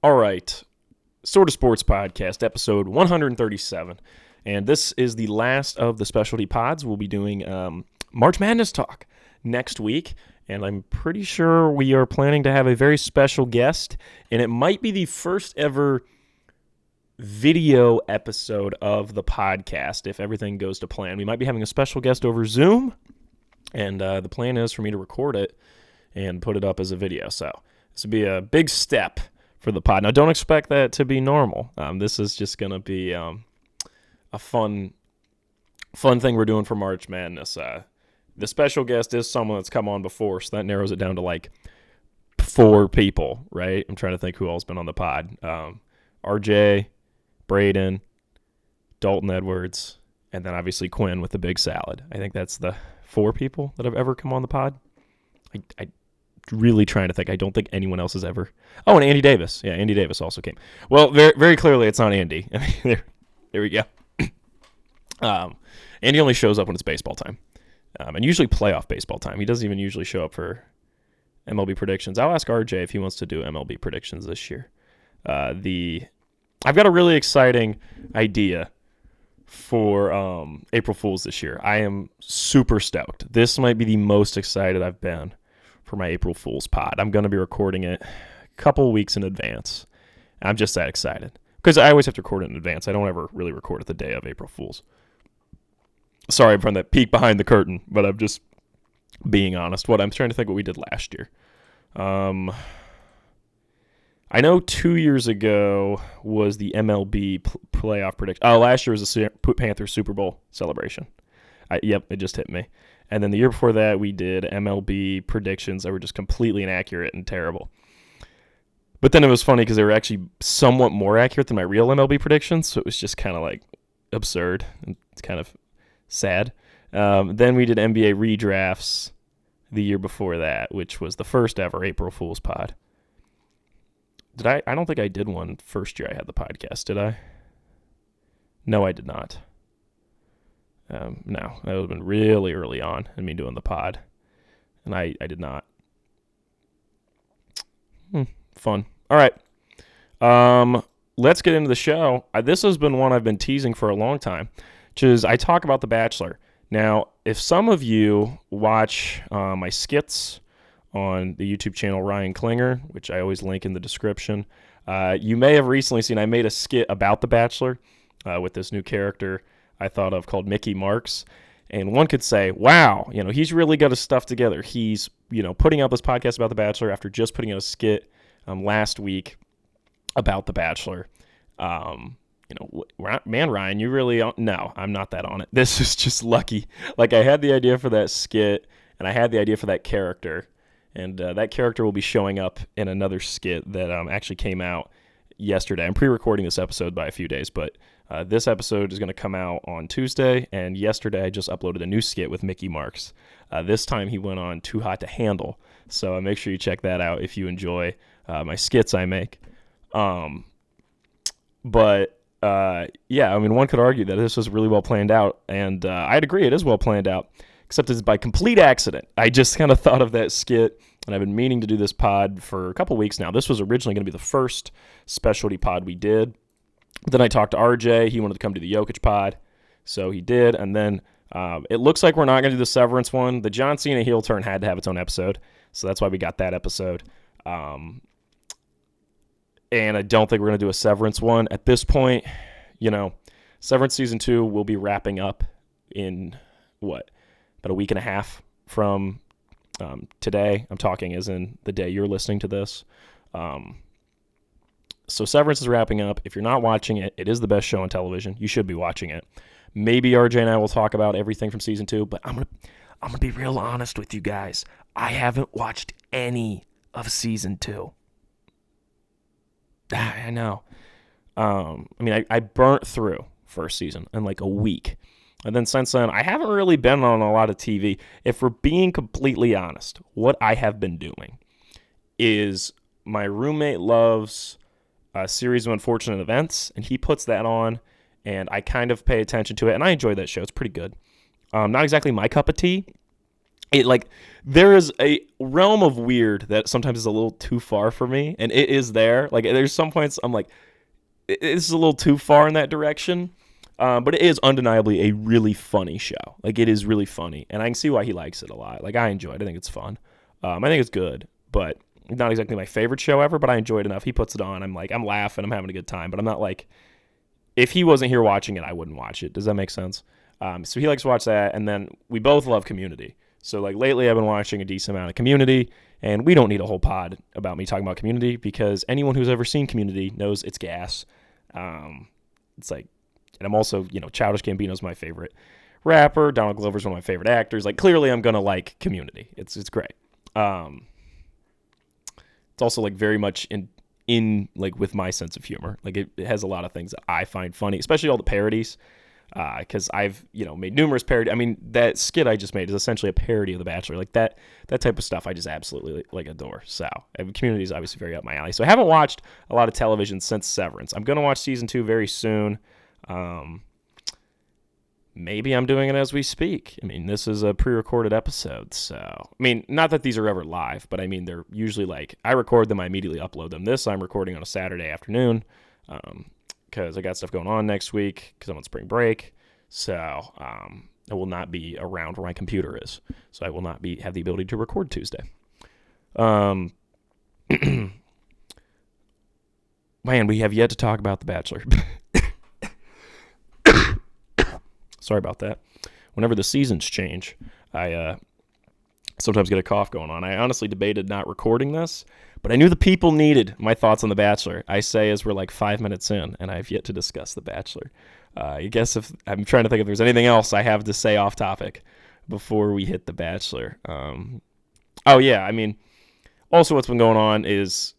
All right. Sort of Sports Podcast, episode 137. And this is the last of the specialty pods. We'll be doing March Madness talk next week. And I'm pretty sure we are planning to have a very special guest. And it might be the first ever video episode of the podcast if everything goes to plan. We might be having a special guest over Zoom. And the plan is for me to record it and put it up as a video. So this would be a big step for the pod. Now, don't expect that to be normal. This is just going to be a fun thing we're doing for March Madness. The special guest is someone that's come on before, so that narrows it down to like 4 people, right? I'm trying to think who else has been on the pod. RJ, Braden, Dalton Edwards, and then obviously Quinn with the big salad. I think that's the 4 people that have ever come on the pod. I really trying to think. I don't think anyone else has ever. Oh, and Andy Davis. Yeah, Andy Davis also came. Well, very, very clearly it's not Andy. there we go. Andy only shows up when it's baseball time, and usually playoff baseball time. He doesn't even usually show up for MLB predictions. I'll ask RJ if he wants to do MLB predictions this year. I've got a really exciting idea for April Fools this year. I am super stoked. This might be the most excited I've been for my April Fool's pod. I'm going to be recording it a couple weeks in advance. I'm just that excited because I always have to record it in advance. I don't ever really record it the day of April Fool's. Sorry from that peek behind the curtain, but I'm just being honest. I'm trying to think what we did last year. I know 2 years ago was the MLB playoff prediction. Oh, last year was the Panthers Super Bowl celebration. Yep, it just hit me. And then the year before that, we did MLB predictions that were just completely inaccurate and terrible. But then it was funny because they were actually somewhat more accurate than my real MLB predictions, so it was just kind of like absurd. It's kind of sad. Then we did NBA redrafts the year before that, which was the first ever April Fool's pod. I don't think I did one first year I had the podcast, did I? No, I did not. No, that would have been really early on in me doing the pod. And I did not. Fun. All right. Let's get into the show. This has been one I've been teasing for a long time, which is I talk about The Bachelor. Now, if some of you watch my skits on the YouTube channel Ryan Klinger, which I always link in the description, you may have recently seen I made a skit about The Bachelor with this new character I thought of called Mickey Marks. And one could say, wow, he's really got his stuff together. He's, putting out this podcast about The Bachelor after just putting out a skit last week about The Bachelor. Man, Ryan, you really don't. No, I'm not that on it. This is just lucky. Like, I had the idea for that skit, and I had the idea for that character. And that character will be showing up in another skit that actually came out yesterday. I'm pre-recording this episode by a few days, but this episode is going to come out on Tuesday, and yesterday I just uploaded a new skit with Mickey Marks. This time he went on Too Hot to Handle, so make sure you check that out if you enjoy my skits I make. One could argue that this was really well planned out, and I'd agree it is well planned out, except it's by complete accident. I just kind of thought of that skit, and I've been meaning to do this pod for a couple weeks now. This was originally going to be the first specialty pod we did. Then I talked to RJ. He wanted to come to the Jokic pod, so he did. And then it looks like we're not going to do the Severance one. The John Cena heel turn had to have its own episode, so that's why we got that episode. And I don't think we're going to do a Severance one. At this point, Severance Season 2 will be wrapping up in, about a week and a half from today. I'm talking as in the day you're listening to this. So Severance is wrapping up. If you're not watching it, it is the best show on television. You should be watching it. Maybe RJ and I will talk about everything from Season 2, but I'm gonna be real honest with you guys. I haven't watched any of Season 2. I know. I burnt through first season in like a week. And then since then, I haven't really been on a lot of TV. If we're being completely honest, what I have been doing is my roommate loves a series of unfortunate events, and he puts that on, and I kind of pay attention to it, and I enjoy that show. It's pretty good. Not exactly my cup of tea, it like there is a realm of weird that sometimes is a little too far for me, and it is there. Like there's some points I'm like, this is a little too far in that direction. But it is undeniably a really funny show. Like it is really funny, and I can see why he likes it a lot. Like I enjoy it. I think it's fun. I think it's good, but not exactly my favorite show ever. But I enjoy it enough. He puts it on. I'm laughing. I'm having a good time. But I'm not like, if he wasn't here watching it, I wouldn't watch it. Does that make sense? So he likes to watch that, and then we both love Community. So like lately, I've been watching a decent amount of Community, and we don't need a whole pod about me talking about Community because anyone who's ever seen Community knows it's gas. It's like, and I'm also, Childish Gambino's my favorite rapper. Donald Glover's one of my favorite actors. Like clearly, I'm gonna like Community. It's great. It's also like very much in like with my sense of humor. Like it has a lot of things that I find funny, especially all the parodies. Because I've made numerous parody. I mean, that skit I just made is essentially a parody of The Bachelor. Like that type of stuff I just absolutely like adore. So Community is obviously very up my alley. So I haven't watched a lot of television since Severance. I'm gonna watch season 2 very soon. Maybe I'm doing it as we speak. I mean, this is a pre-recorded episode, so I mean, not that these are ever live, but I mean they're usually like I record them, I immediately upload them. This I'm recording on a Saturday afternoon. Because I got stuff going on next week because I'm on spring break. So I will not be around where my computer is. So I will not have the ability to record Tuesday. Man, we have yet to talk about The Bachelor. Sorry about that. Whenever the seasons change, I sometimes get a cough going on. I honestly debated not recording this, but I knew the people needed my thoughts on The Bachelor. I say as we're like 5 minutes in, and I've yet to discuss The Bachelor. I guess if I'm trying to think if there's anything else I have to say off topic before we hit The Bachelor. Oh yeah, I mean, also what's been going on is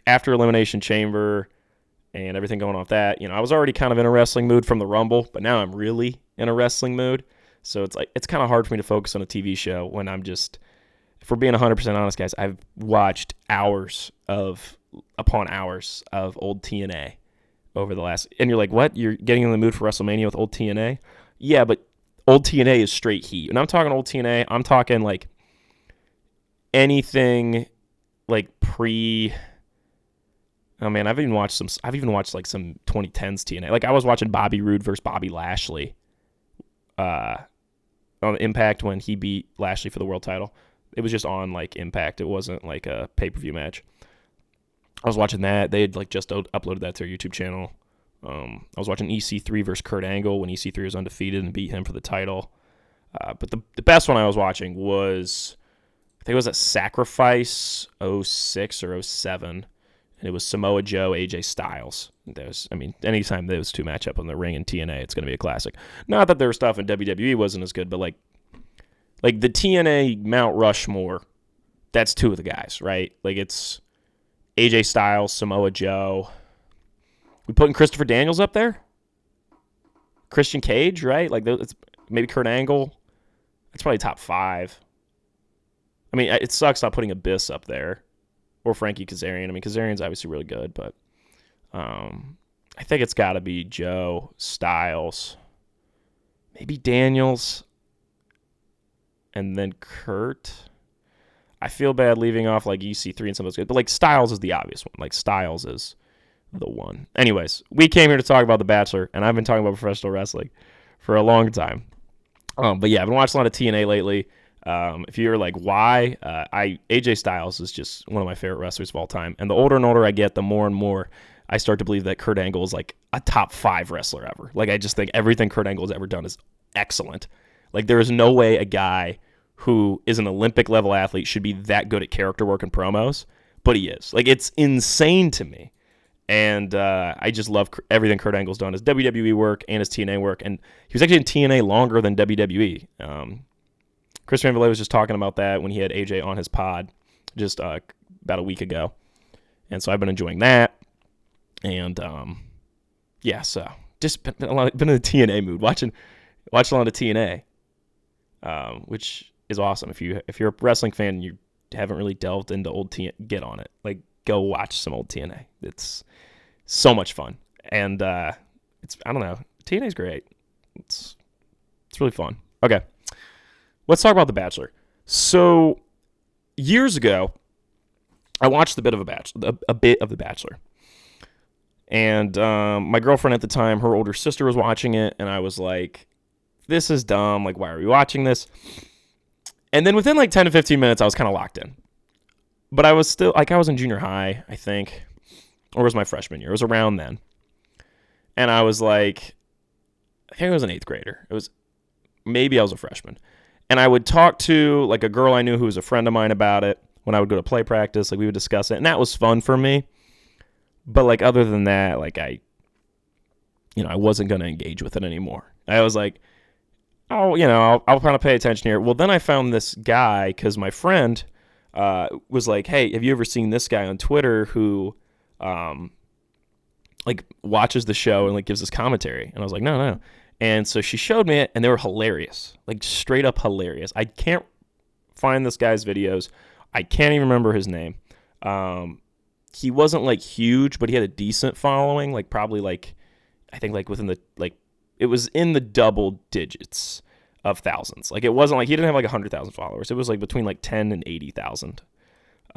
after Elimination Chamber and everything going on with that, I was already kind of in a wrestling mood from the Rumble, but now I'm really in a wrestling mood. So it's kind of hard for me to focus on a TV show when I'm just, if we're being 100% honest, guys, I've watched hours upon hours of old TNA over the last, and you're like, what? You're getting in the mood for WrestleMania with old TNA? Yeah, but old TNA is straight heat. And I'm talking old TNA, I'm talking like anything like oh man, I've even watched like some 2010s TNA. Like I was watching Bobby Roode versus Bobby Lashley on Impact when he beat Lashley for the world title. It was just on like Impact. It wasn't like a pay-per-view match. I was watching that. They had like just uploaded that to their YouTube channel. I was watching EC3 versus Kurt Angle when EC3 was undefeated and beat him for the title. But the best one I was watching was, I think it was at Sacrifice 06 or 07. And it was Samoa Joe, AJ Styles. Anytime those two match up on the ring in TNA, it's going to be a classic. Not that their stuff in WWE wasn't as good, but like the TNA Mount Rushmore, that's two of the guys, right? Like it's AJ Styles, Samoa Joe. We putting Christopher Daniels up there? Christian Cage, right? Like it's maybe Kurt Angle. That's probably top 5. I mean, it sucks not putting Abyss up there. Or Frankie Kazarian. I mean, Kazarian's obviously really good, but I think it's got to be Joe, Styles, maybe Daniels, and then Kurt. I feel bad leaving off like EC3 and some of those guys, but like Styles is the obvious one. Like Styles is the one. Anyways, we came here to talk about The Bachelor, and I've been talking about professional wrestling for a long time. But yeah, I've been watching a lot of TNA lately. If you're like, why? AJ Styles is just one of my favorite wrestlers of all time. And the older and older I get, the more and more I start to believe that Kurt Angle is like a top 5 wrestler ever. Like I just think everything Kurt Angle has ever done is excellent. Like there is no way a guy who is an Olympic level athlete should be that good at character work and promos, but he is. Like it's insane to me. And I just love everything Kurt Angle's done, his WWE work and his TNA work. And he was actually in TNA longer than WWE. Chris Van Vliet was just talking about that when he had AJ on his pod just about a week ago. And so I've been enjoying that. And yeah, so just been in the TNA mood, watching a lot of TNA, which is awesome. If you're a wrestling fan and you haven't really delved into old TNA, get on it. Like go watch some old TNA. It's so much fun. And I don't know, TNA's great. It's really fun. Okay. Let's talk about The Bachelor. So years ago, I watched a bit of The Bachelor, and my girlfriend at the time, her older sister was watching it, and I was like, "This is dumb. Like, why are we watching this?" And then within like 10 to 15 minutes, I was kind of locked in. But I was still like, I was in junior high, I think, or was my freshman year. It was around then, and I was like, I think I was an eighth grader. It was maybe I was a freshman, and I would talk to like a girl I knew who was a friend of mine about it when I would go to play practice. Like we would discuss it, and that was fun for me. But like other than that, like I wasn't gonna engage with it anymore. I was like, oh, I'll kind of pay attention here. Well, then I found this guy because my friend was like, hey, have you ever seen this guy on Twitter who like watches the show and like gives us commentary? And I was like, no. And so she showed me it, and they were hilarious, like straight up hilarious. I can't find this guy's videos. I can't even remember his name. He wasn't like huge, but he had a decent following, like probably like, I think like within the, like it was in the double digits of thousands. Like it wasn't like, he didn't have like 100,000 followers. It was like between like 10 and 80,000,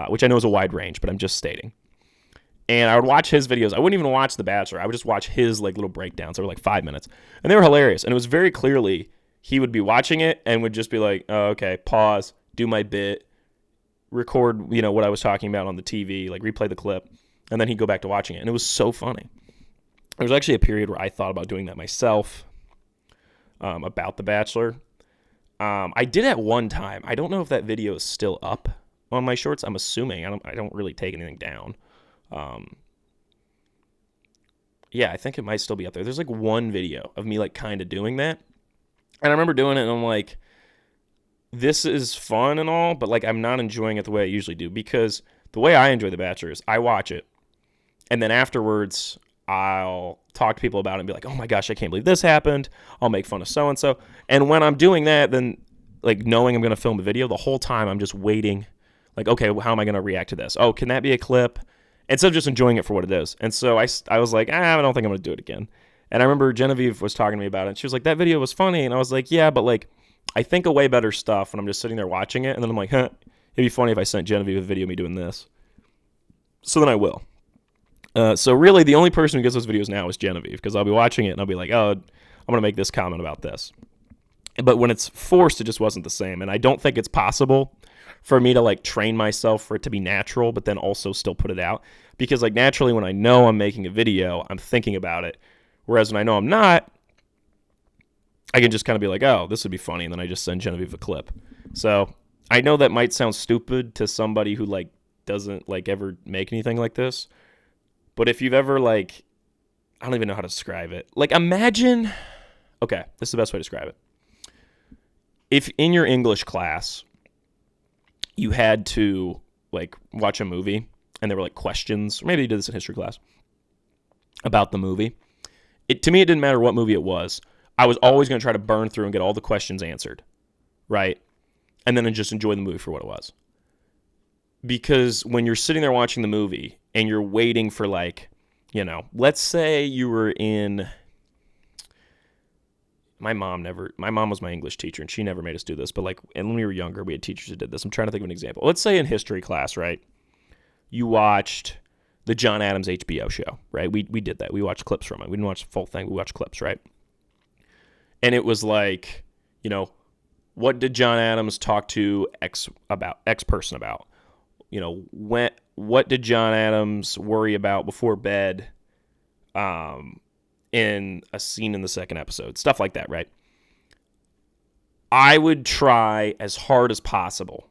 which I know is a wide range, but I'm just stating. And I would watch his videos. I wouldn't even watch The Bachelor. I would just watch his like little breakdowns. They were like 5 minutes, and they were hilarious. And it was very clearly he would be watching it and would just be like, "Oh, okay, pause, do my bit, record, what I was talking about on the TV, like replay the clip, and then he'd go back to watching it." And it was so funny. There was actually a period where I thought about doing that myself, about The Bachelor. I did at one time. I don't know if that video is still up on my shorts. I'm assuming. I don't really take anything down. Yeah, I think it might still be up there. There's like one video of me like kind of doing that. And I remember doing it, and I'm like, this is fun and all, but like I'm not enjoying it the way I usually do, because the way I enjoy The Bachelor is I watch it, and then afterwards I'll talk to people about it and be like, oh my gosh, I can't believe this happened. I'll make fun of so-and-so. And when I'm doing that, then like knowing I'm going to film a video, the whole time I'm just waiting, like, okay, well, how am I going to react to this? Oh, can that be a clip? Instead of just enjoying it for what it is. And so I was like, I don't think I'm going to do it again. And I remember Genevieve was talking to me about it, and she was like, that video was funny. And I was like, yeah, but like, I think of way better stuff when I'm just sitting there watching it. And then I'm like, it'd be funny if I sent Genevieve a video of me doing this. So then I will. So really, the only person who gets those videos now is Genevieve, because I'll be watching it and I'll be like, oh, I'm going to make this comment about this. But when it's forced, it just wasn't the same. And I don't think it's possible for me to like train myself for it to be natural, but then also still put it out. Because like naturally, when I know I'm making a video, I'm thinking about it. Whereas when I know I'm not, I can just kind of be like, oh, this would be funny. And then I just send Genevieve a clip. So I know that might sound stupid to somebody who like doesn't like ever make anything like this. But if you've ever like, I don't even know how to describe it. Like imagine, okay, this is the best way to describe it. If in your English class, you had to like watch a movie and there were like questions, or maybe you did this in history class, about the movie. To me, it didn't matter what movie it was. I was always going to try to burn through and get all the questions answered, right? And then just enjoy the movie for what it was. Because when you're sitting there watching the movie and you're waiting for like, let's say you were in, my mom was my English teacher and she never made us do this, but like, and when we were younger, we had teachers who did this. I'm trying to think of an example. Let's say in history class, right? You watched the John Adams HBO show, right? We did that. We watched clips from it. We didn't watch the full thing. We watched clips, right? And it was like, what did John Adams talk to X person about? What did John Adams worry about before bed in a scene in the second episode? Stuff like that, right? I would try as hard as possible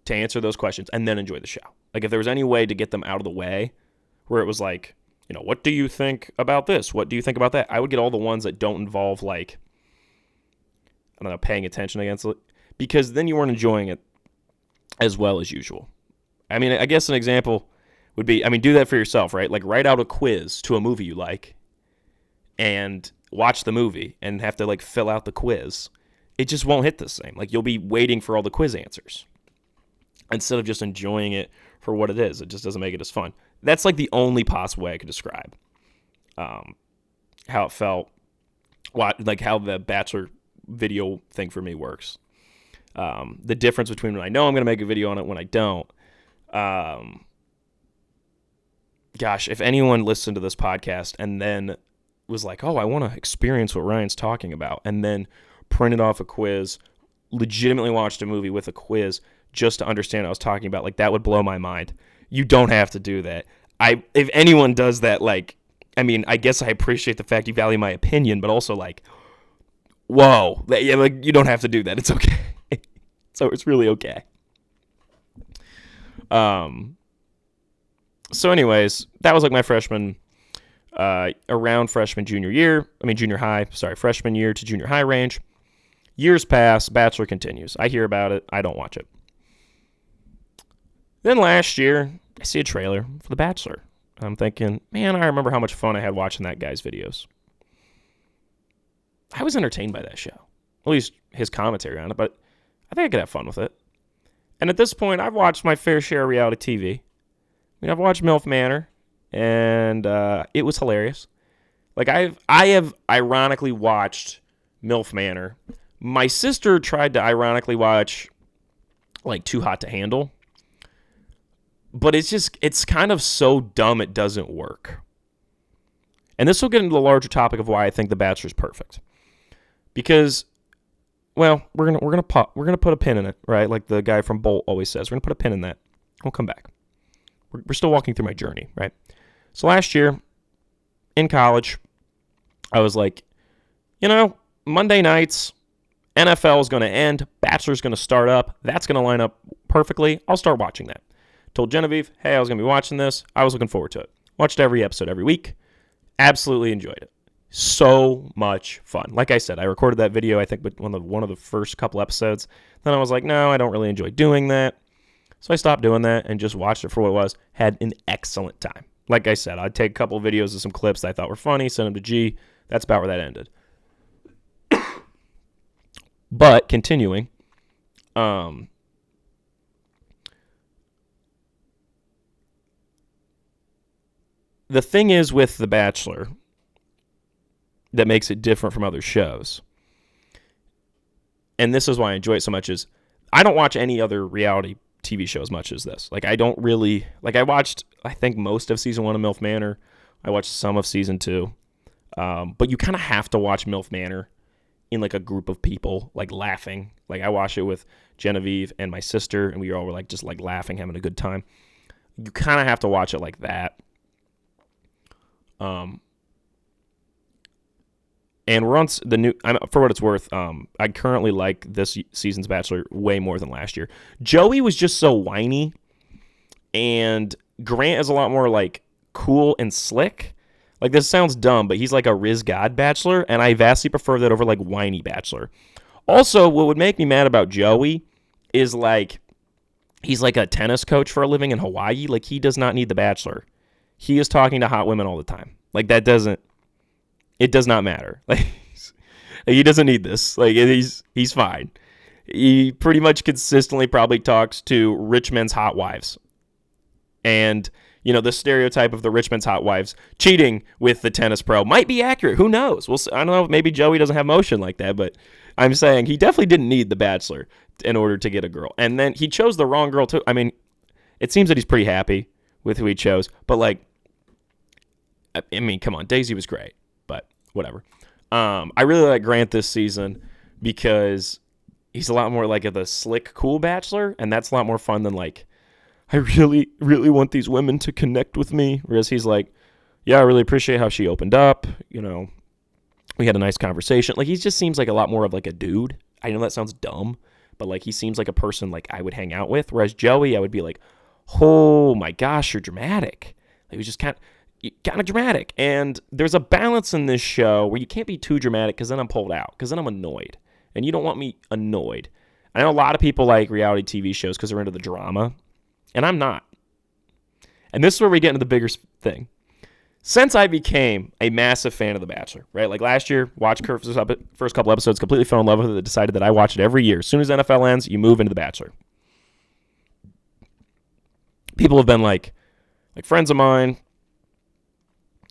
to answer those questions and then enjoy the show. Like if there was any way to get them out of the way where it was like, what do you think about this? What do you think about that? I would get all the ones that don't involve like, I don't know, paying attention against it, because then you weren't enjoying it as well as usual. I mean, I guess an example would be, do that for yourself, right? Like write out a quiz to a movie you like and watch the movie and have to like fill out the quiz. It just won't hit the same. Like you'll be waiting for all the quiz answers instead of just enjoying it for what it is. It just doesn't make it as fun. That's like the only possible way I could describe how it felt, like how the Bachelor video thing for me works. the difference between when I know I'm going to make a video on it when I don't. Gosh, if anyone listened to this podcast and then was like, oh, I want to experience what Ryan's talking about, and then printed off a quiz, legitimately watched a movie with a quiz just to understand what I was talking about, like, that would blow my mind. You don't have to do that. If anyone does that, like, I mean, I guess I appreciate the fact you value my opinion, but also, like, whoa, like, you don't have to do that. It's okay. So it's really okay. So anyways, that was like my freshman, around junior high, freshman year to junior high range. Years pass, Bachelor continues. I hear about it. I don't watch it. Then last year, I see a trailer for The Bachelor. I'm thinking, man, I remember how much fun I had watching that guy's videos. I was entertained by that show. At least his commentary on it, but I think I could have fun with it. And at this point, I've watched my fair share of reality TV. I mean, I've watched MILF Manor, and it was hilarious. Like, I have ironically watched MILF Manor. My sister tried to ironically watch, like, Too Hot to Handle. But it's kind of so dumb it doesn't work. And this will get into the larger topic of why I think The Bachelor's perfect. Because, well, we're gonna put a pin in it, right? Like the guy from Bolt always says, we're gonna put a pin in that. We'll come back. We're still walking through my journey, right? So last year in college, I was like, Monday nights, NFL is going to end, Bachelor's going to start up. That's going to line up perfectly. I'll start watching that. Told Genevieve, hey, I was going to be watching this. I was looking forward to it. Watched every episode every week. Absolutely enjoyed it. So much fun. Like I said, I recorded that video, I think, with one of the first couple episodes. Then I was like, no, I don't really enjoy doing that. So I stopped doing that and just watched it for what it was. Had an excellent time. Like I said, I'd take a couple of videos of some clips that I thought were funny, send them to G. That's about where that ended. But continuing, the thing is with The Bachelor that makes it different from other shows, and this is why I enjoy it so much, is I don't watch any other reality TV show as much as this. Like, I don't really, like, I watched, I think, most of season 1 of MILF Manor. I watched some of season 2. But you kind of have to watch MILF Manor in, like, a group of people, like, laughing. Like, I watched it with Genevieve and my sister, and we all were, like, just, like, laughing, having a good time. You kind of have to watch it like that. And we're on the new, for what it's worth, I currently like this season's Bachelor way more than last year. Joey was just so whiny, and Grant is a lot more, like, cool and slick. Like, this sounds dumb, but he's like a Riz God Bachelor, and I vastly prefer that over, like, whiny Bachelor. Also, what would make me mad about Joey is, like, he's like a tennis coach for a living in Hawaii. Like, he does not need The Bachelor. He is talking to hot women all the time. Like, it does not matter. Like, he doesn't need this. Like, he's fine. He pretty much consistently probably talks to rich men's hot wives. And, the stereotype of the rich men's hot wives cheating with the tennis pro might be accurate. Who knows? I don't know. Maybe Joey doesn't have motion like that, but I'm saying he definitely didn't need The Bachelor in order to get a girl. And then he chose the wrong girl, too. I mean, it seems that he's pretty happy with who he chose. But, like, I mean, come on. Daisy was great, but whatever. I really like Grant this season because he's a lot more like the slick, cool Bachelor, and that's a lot more fun than, like, I really, really want these women to connect with me. Whereas he's like, yeah, I really appreciate how she opened up. We had a nice conversation. Like, he just seems like a lot more of, like, a dude. I know that sounds dumb, but, like, he seems like a person, like, I would hang out with. Whereas Joey, I would be like, oh my gosh, you're dramatic. Like, he was just kind of dramatic. And there's a balance in this show where you can't be too dramatic because then I'm pulled out, because then I'm annoyed. And you don't want me annoyed. I know a lot of people like reality TV shows because they're into the drama, and I'm not. And this is where we get into the bigger thing. Since I became a massive fan of The Bachelor, right? Like, last year, watched first couple episodes, completely fell in love with it, decided that I watch it every year. As soon as NFL ends, you move into The Bachelor. People have been like friends of mine,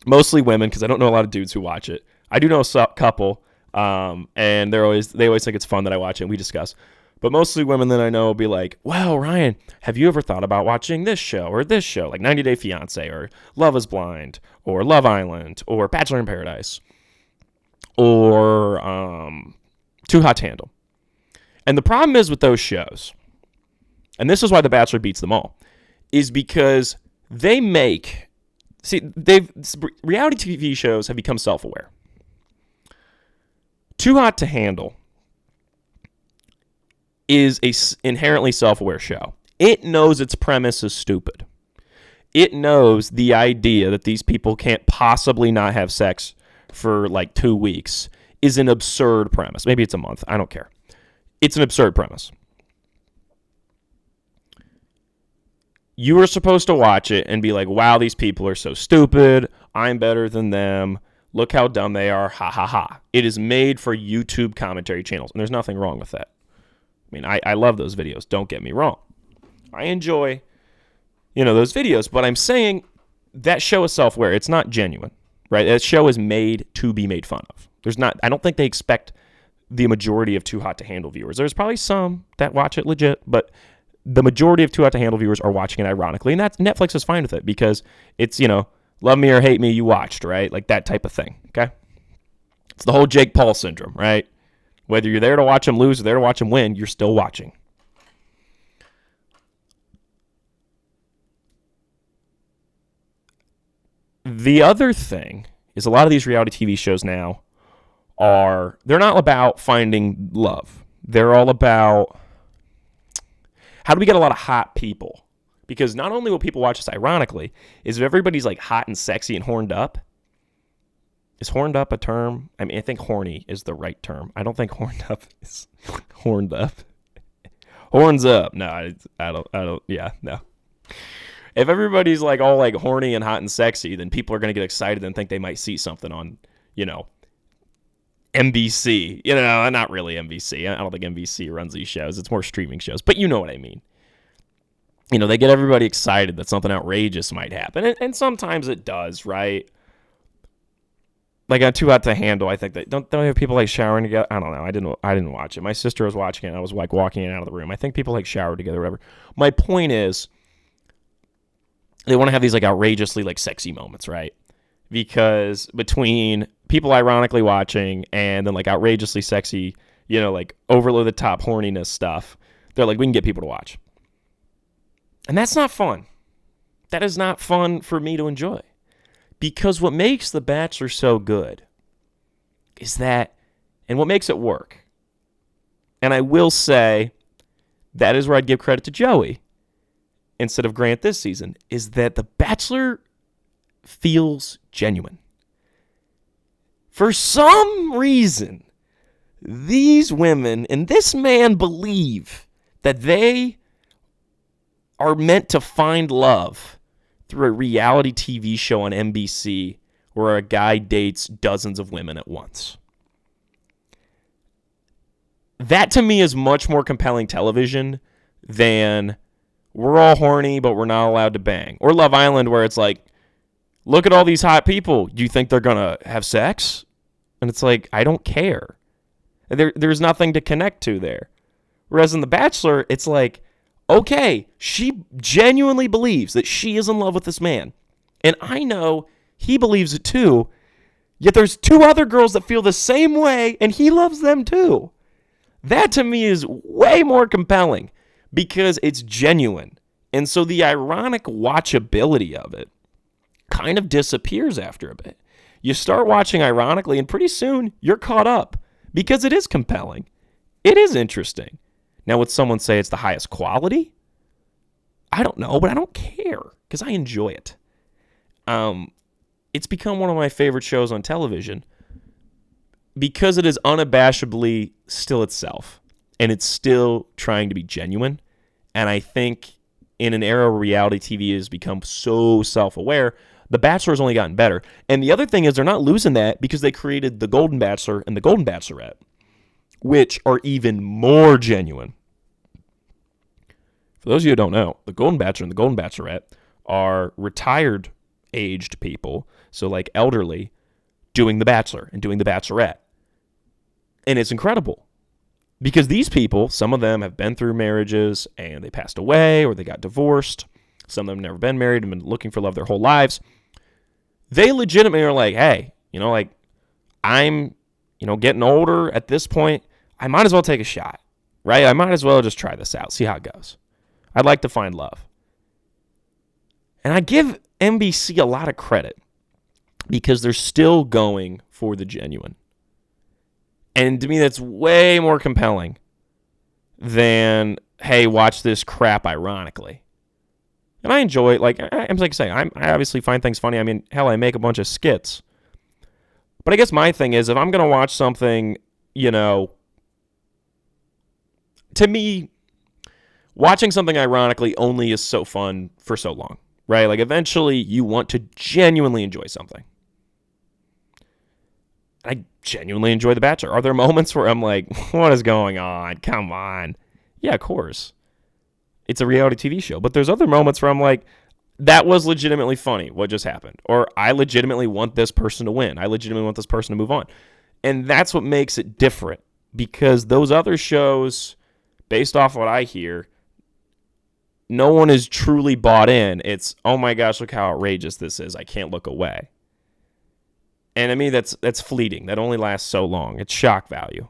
mostly women, because I don't know a lot of dudes who watch it. I do know a couple, and they always think it's fun that I watch it, and we discuss. But mostly women that I know will be like, well, Ryan, have you ever thought about watching this show or this show, like 90 Day Fiancé or Love is Blind or Love Island or Bachelor in Paradise or Too Hot to Handle? And the problem is with those shows, and this is why The Bachelor beats them all, is because reality TV shows have become self-aware. Too Hot to Handle is a inherently self-aware show. It knows its premise is stupid. It knows the idea that these people can't possibly not have sex for like 2 weeks is an absurd premise. Maybe it's a month. I don't care. It's an absurd premise. You are supposed to watch it and be like, wow, these people are so stupid. I'm better than them. Look how dumb they are. Ha, ha, ha. It is made for YouTube commentary channels, and there's nothing wrong with that. I mean, I love those videos. Don't get me wrong. I enjoy, those videos, but I'm saying that show is self-aware. It's not genuine, right? That show is made to be made fun of. I don't think they expect the majority of Too Hot to Handle viewers. There's probably some that watch it legit, but the majority of Too Hot to Handle viewers are watching it ironically, and Netflix is fine with it because it's, love me or hate me, you watched, right? Like that type of thing, okay? It's the whole Jake Paul syndrome, right? Whether you're there to watch him lose or there to watch him win, you're still watching. The other thing is a lot of these reality TV shows now they're not about finding love. They're all about how do we get a lot of hot people? Because not only will people watch this ironically, is if everybody's like hot and sexy and horned up. Is horned up a term? I mean, I think horny is the right term. I don't think horned up is horned up. Horns up. No, I don't. Yeah, no. If everybody's like all like horny and hot and sexy, then people are going to get excited and think they might see something on, NBC. Not really NBC. I don't think NBC runs these shows. It's more streaming shows. But you know what I mean. They get everybody excited that something outrageous might happen. And sometimes it does, right? Like on Too Hot to Handle, I think that don't have people like showering together. I don't know. I didn't watch it. My sister was watching it. And I was like walking in and out of the room. I think people like showered together, or whatever. My point is, they want to have these like outrageously like sexy moments, right? Because between people ironically watching and then like outrageously sexy, like over the top horniness stuff, they're like, we can get people to watch, and that's not fun. That is not fun for me to enjoy. Because what makes The Bachelor so good is that, and what makes it work, and I will say that is where I'd give credit to Joey instead of Grant this season, is that The Bachelor feels genuine. For some reason, these women and this man believe that they are meant to find love through a reality TV show on NBC where a guy dates dozens of women at once. That to me is much more compelling television than we're all horny but we're not allowed to bang. Or Love Island, where it's like, look at all these hot people. Do you think they're going to have sex? And it's like, I don't care. There's nothing to connect to there. Whereas in The Bachelor, it's like, okay, she genuinely believes that she is in love with this man. And I know he believes it too. Yet there's 2 other girls that feel the same way, and he loves them too. That to me is way more compelling because it's genuine. And so the ironic watchability of it kind of disappears after a bit. You start watching ironically, and pretty soon you're caught up because it is compelling. It is interesting. Now, would someone say it's the highest quality? I don't know, but I don't care because I enjoy it. It's become one of my favorite shows on television because it is unabashedly still itself, and it's still trying to be genuine. And I think in an era where reality TV has become so self-aware, The Bachelor has only gotten better. And the other thing is they're not losing that because they created The Golden Bachelor and The Golden Bachelorette, which are even more genuine. For those of you who don't know, The Golden Bachelor and The Golden Bachelorette are retired aged people, so like elderly, doing The Bachelor and doing The Bachelorette. And it's incredible. Because these people, some of them have been through marriages and they passed away or they got divorced. Some of them have never been married and been looking for love their whole lives. They legitimately are like, hey, like I'm, getting older at this point. I might as well take a shot, right? I might as well just try this out, see how it goes. I'd like to find love. And I give NBC a lot of credit because they're still going for the genuine. And to me, that's way more compelling than, hey, watch this crap ironically. And I enjoy it. Like I say, I obviously find things funny. I mean, hell, I make a bunch of skits. But I guess my thing is, if I'm going to watch something, to me, watching something ironically only is so fun for so long, right? Like eventually you want to genuinely enjoy something. I genuinely enjoy The Bachelor. Are there moments where I'm like, what is going on? Come on. Yeah, of course. It's a reality TV show. But there's other moments where I'm like, that was legitimately funny, what just happened. Or I legitimately want this person to win. I legitimately want this person to move on. And that's what makes it different. Because those other shows, based off what I hear, no one is truly bought in. It's, oh my gosh, look how outrageous this is. I can't look away. And I mean, that's fleeting. That only lasts so long. It's shock value.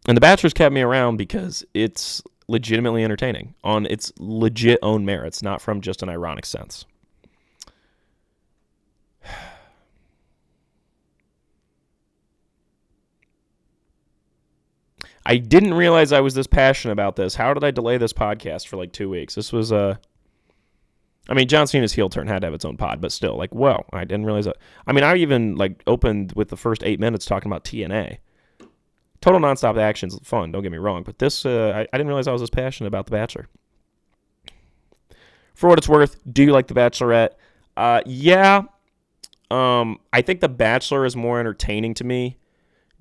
And The Bachelor's kept me around because it's legitimately entertaining on its legit own merits, not from just an ironic sense. I didn't realize I was this passionate about this. How did I delay this podcast for like 2 weeks? This was John Cena's heel turn had to have its own pod, but still, like, whoa, I didn't realize that. I mean, I even, opened with the first 8 minutes talking about TNA. Total nonstop action's fun, don't get me wrong, but this, I didn't realize I was this passionate about The Bachelor. For what it's worth, do you like The Bachelorette? Yeah. I think The Bachelor is more entertaining to me,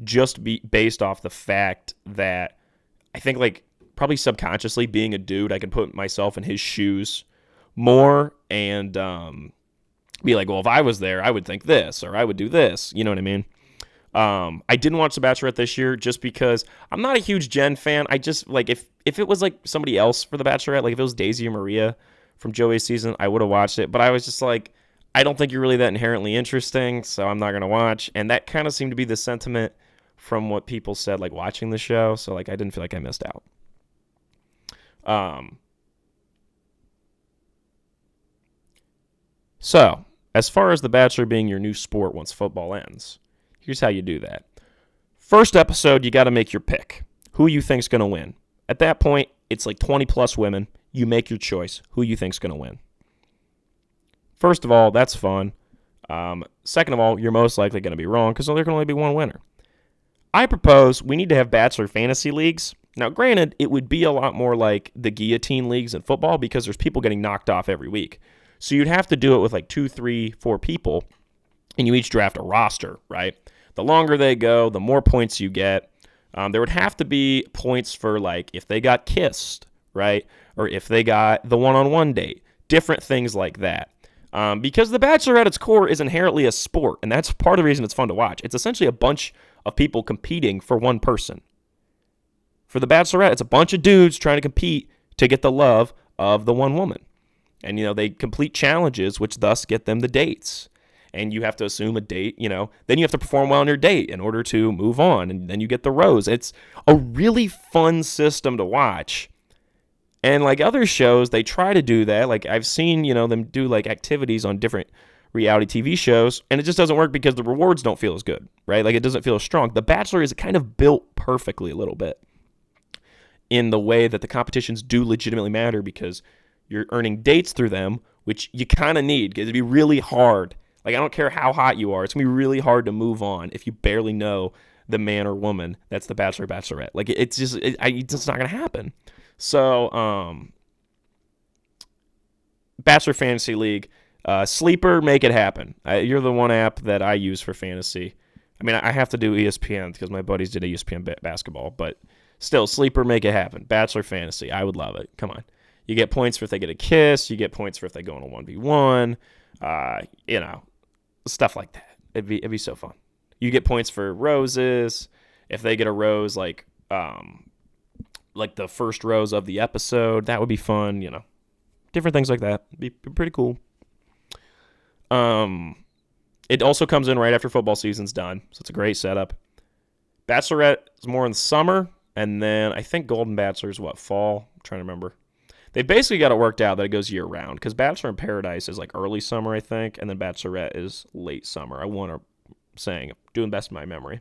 just based off the fact that I think, probably subconsciously, being a dude, I can put myself in his shoes more and be like, well, if I was there, I would think this or I would do this. You know what I mean? I didn't watch The Bachelorette this year just because I'm not a huge Jen fan. I just, if it was, somebody else for The Bachelorette, if it was Daisy or Maria from Joey's season, I would have watched it. But I was just like, I don't think you're really that inherently interesting, so I'm not going to watch. And that kind of seemed to be the sentiment from what people said, watching the show. So, I didn't feel like I missed out. So, as far as The Bachelor being your new sport once football ends, here's how you do that. First episode, you got to make your pick. Who you think's going to win. At that point, it's 20 plus women. You make your choice. Who you think's going to win. First of all, that's fun. Second of all, you're most likely going to be wrong because there can only be one winner. I propose we need to have Bachelor fantasy leagues. Now, granted, it would be a lot more like the guillotine leagues in football because there's people getting knocked off every week. So you'd have to do it with 2, 3, 4 people, and you each draft a roster, right? The longer they go, the more points you get. There would have to be points for, if they got kissed, right? Or if they got the one-on-one date. Different things like that. Because The Bachelor at its core is inherently a sport, and that's part of the reason it's fun to watch. It's essentially a bunch of people competing for one person. For The Bachelorette, it's a bunch of dudes trying to compete to get the love of the one woman. And, they complete challenges, which thus get them the dates. And you have to assume a date, then you have to perform well on your date in order to move on. And then you get the rose. It's a really fun system to watch. And other shows, they try to do that. I've seen, them do activities on different reality TV shows. And it just doesn't work because the rewards don't feel as good, right? It doesn't feel as strong. The Bachelor is kind of built perfectly a little bit in the way that the competitions do legitimately matter because you're earning dates through them, which you kind of need because it'd be really hard. I don't care how hot you are. It's going to be really hard to move on if you barely know the man or woman that's the Bachelor, Bachelorette. It's just, it's not going to happen. So, Bachelor Fantasy League, Sleeper, make it happen. You're the one app that I use for fantasy. I mean, I have to do ESPN because my buddies did ESPN basketball, but still, Sleeper, make it happen. Bachelor Fantasy, I would love it. Come on. You get points for if they get a kiss. You get points for if they go in a 1v1. Stuff like that. It'd be so fun. You get points for roses if they get a rose like the first rose of the episode, that would be fun. Different things like that. Be pretty cool. It also comes in right after football season's done, so it's a great setup. Bachelorette is more in the summer, and then I think Golden Bachelor is fall? I'm trying to remember. They basically got it worked out that it goes year-round, because Bachelor in Paradise is early summer, I think, and then Bachelorette is late summer. Doing best in my memory.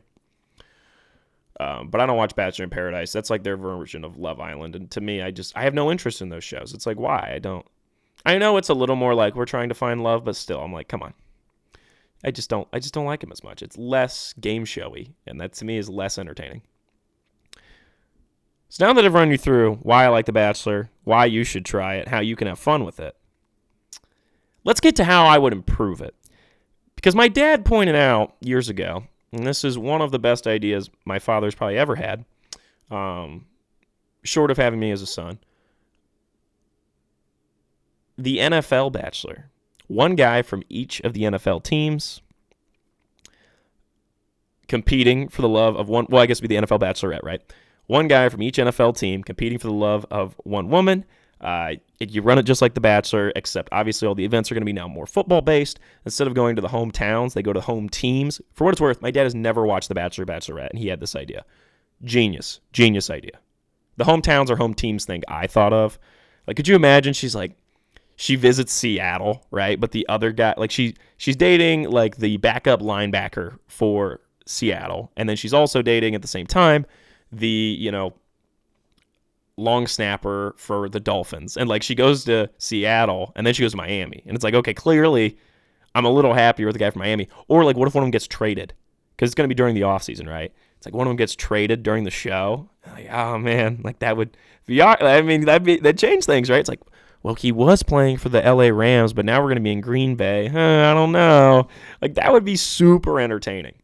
But I don't watch Bachelor in Paradise. That's their version of Love Island, and to me, I have no interest in those shows. It's why? I know it's a little more we're trying to find love, but still, I'm come on. I just don't like him as much. It's less game showy, and that to me is less entertaining. So now that I've run you through why I like The Bachelor, why you should try it, how you can have fun with it, let's get to how I would improve it. Because my dad pointed out years ago, and this is one of the best ideas my father's probably ever had, short of having me as a son, the NFL Bachelor. One guy from each of the NFL teams competing for the love of one. Well, I guess it'd be the NFL Bachelorette, right? One guy from each NFL team competing for the love of one woman. You run it just like The Bachelor, except obviously all the events are going to be now more football-based. Instead of going to the hometowns, they go to home teams. For what it's worth, my dad has never watched The Bachelor, Bachelorette, and he had this idea. Genius idea. The hometowns or home teams thing I thought of. Could you imagine she visits Seattle, right? But the other guy, she's dating the backup linebacker for Seattle, and then she's also dating at the same time the long snapper for the Dolphins, and she goes to Seattle and then she goes to Miami, and it's okay, clearly I'm a little happier with the guy from Miami. Or what if one of them gets traded, because it's going to be during the off season, right? It's one of them gets traded during the show. Oh man, that would be, that'd change things, right? It's well, he was playing for the LA Rams, but now we're going to be in Green Bay. I don't know. That would be super entertaining.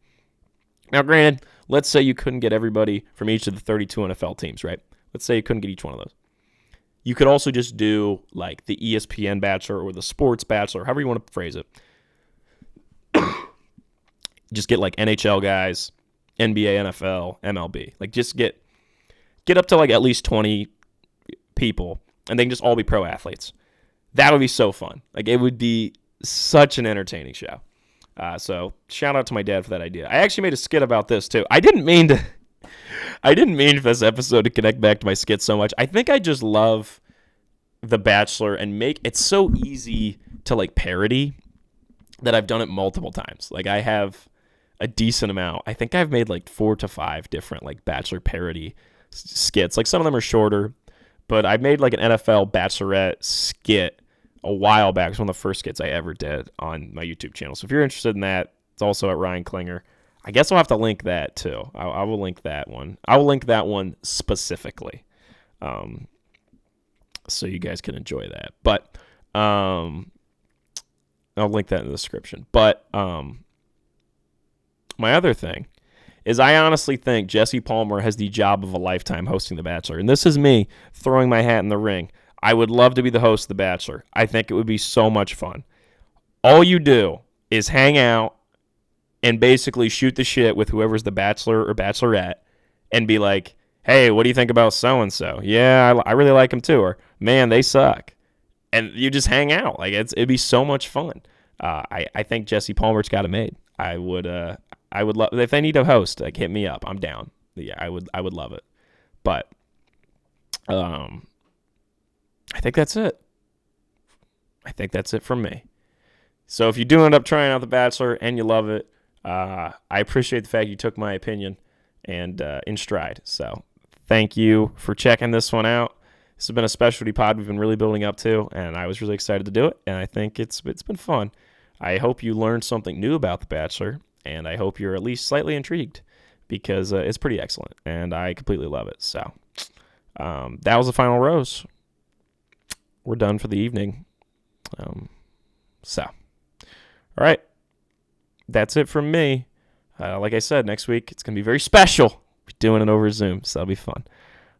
Now, granted, let's say you couldn't get everybody from each of the 32 NFL teams, right? Let's say you couldn't get each one of those. You could also just do the ESPN Bachelor or the Sports Bachelor, however you want to phrase it. Just get NHL guys, NBA, NFL, MLB. Just get up to at least 20 people, and they can just all be pro athletes. That would be so fun. It would be such an entertaining show. So shout out to my dad for that idea. I actually made a skit about this too. I didn't mean for this episode to connect back to my skit so much. I think I just love The Bachelor and it's so easy to parody that I've done it multiple times. I have a decent amount. I think I've made 4 to 5 different Bachelor parody skits. Some of them are shorter, but I made an NFL Bachelorette skit a while back. It's one of the first skits I ever did on my YouTube channel. So if you're interested in that, it's also at Ryan Klinger. I guess I'll have to link that too. I will link that one. I will link that one specifically, so you guys can enjoy that. But I'll link that in the description. But my other thing is I honestly think Jesse Palmer has the job of a lifetime hosting The Bachelor. And this is me throwing my hat in the ring. I would love to be the host of The Bachelor. I think it would be so much fun. All you do is hang out and basically shoot the shit with whoever's the Bachelor or Bachelorette and be like, hey, what do you think about so-and-so? Yeah, I really like them too. Or, man, they suck. And you just hang out. It'd be so much fun. I think Jesse Palmer's got it made. I would love, if they need a host, hit me up. I'm down. Yeah, I would love it. But I think that's it. I think that's it from me. So if you do end up trying out The Bachelor and you love it, I appreciate the fact you took my opinion and in stride. So thank you for checking this one out. This has been a specialty pod we've been really building up to, and I was really excited to do it, and I think it's been fun. I hope you learned something new about The Bachelor, and I hope you're at least slightly intrigued, because it's pretty excellent, and I completely love it. So that was the final rose. We're done for the evening. All right. That's it from me. Like I said, next week it's going to be very special. We're doing it over Zoom, so that'll be fun.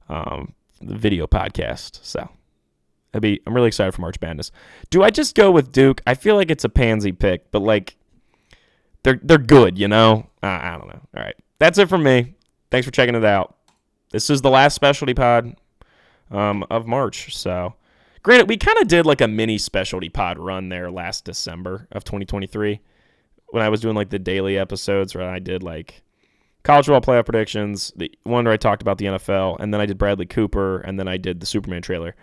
The video podcast. So I'm really excited for March Madness. Do I just go with Duke? I feel like it's a pansy pick, but they're good, I don't know. All right. That's it from me. Thanks for checking it out. This is the last specialty pod of March. So, granted, we kind of did like a mini specialty pod run there last December of 2023 when I was doing like the daily episodes where I did like college football playoff predictions, the one where I talked about the NFL, and then I did Bradley Cooper, and then I did the Superman trailer.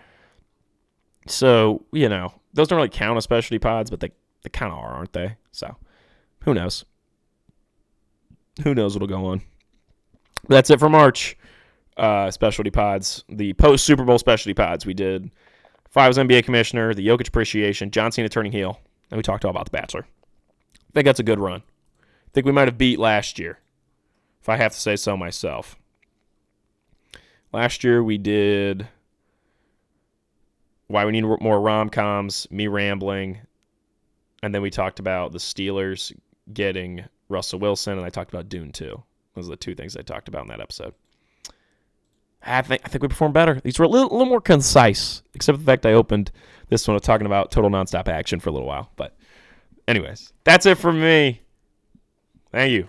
So, those don't really count as specialty pods, but they kind of are, aren't they? So, who knows? Who knows what'll go on? That's it for March. Specialty pods. The post-Super Bowl specialty pods. We did Five's NBA commissioner, the Jokic appreciation, John Cena turning heel, and we talked all about The Bachelor. I think that's a good run. I think we might have beat last year, if I have to say so myself. Last year we did why we need more rom-coms, me rambling, and then we talked about the Steelers getting Russell Wilson, and I talked about Dune 2. Those are the two things I talked about in that episode. I think we performed better. These were a little more concise, except for the fact I opened this one with talking about total nonstop action for a little while. But anyways, that's it from me. Thank you.